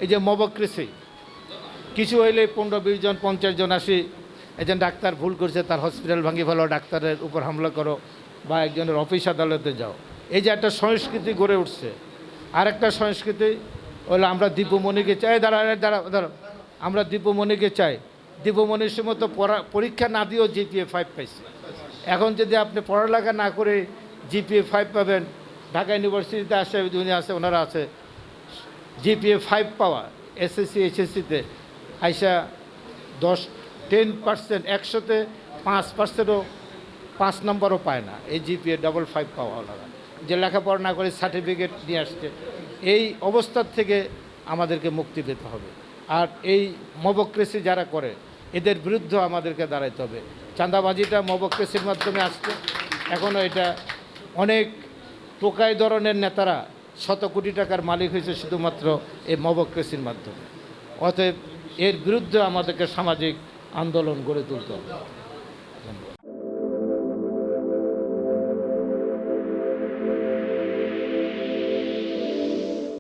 এই যে মবক্রেসি, কিছু হইলে 15-20 জন 50 জন আসি, একজন ডাক্তার ভুল করছে তার হসপিটাল ভাঙি ফেলো, ডাক্তারের উপর হামলা করো, বা একজনের অফিস আদালতে যাও। এই যে একটা সংস্কৃতি গড়ে উঠছে। আর একটা সংস্কৃতি হলো আমরা দীপুমণিকে চাই, দাঁড়া, আমরা দীপুমণিকে চাই। দীপুমণির সময় তো পরীক্ষা না দিয়েও জিপিএ 5 পাইছে। এখন যদি আপনি পড়ালেখা না করে জিপিএ 5 পাবেন, ঢাকা ইউনিভার্সিটিতে আসে, উনি আছে, ওনারা আছে, জিপিএ 5 পাওয়া এসএসসি এইচএসসিতে আইসা 10% 100-তে 5%ও 5 নম্বরও পায় না। এই জিপিএ 5 পাওয়া ওনারা, যে লেখাপড়া না করে সার্টিফিকেট নিয়ে আসছে। এই অবস্থার থেকে আমাদেরকে মুক্তি পেতে হবে। আর এই মবক্রেসি যারা করে এদের বিরুদ্ধে আমাদেরকে দাঁড়াইতে হবে। চাঁদাবাজিটা মবক্রেসির মাধ্যমে আসছে, এখনও এটা অনেক টোকাই ধরনের নেতারা শত কোটি টাকার মালিক হয়েছে শুধুমাত্র এই মবক্রেসির মাধ্যমে। অতএব এর বিরুদ্ধে আমাদেরকে সামাজিক আন্দোলন গড়ে তুলতে হবে।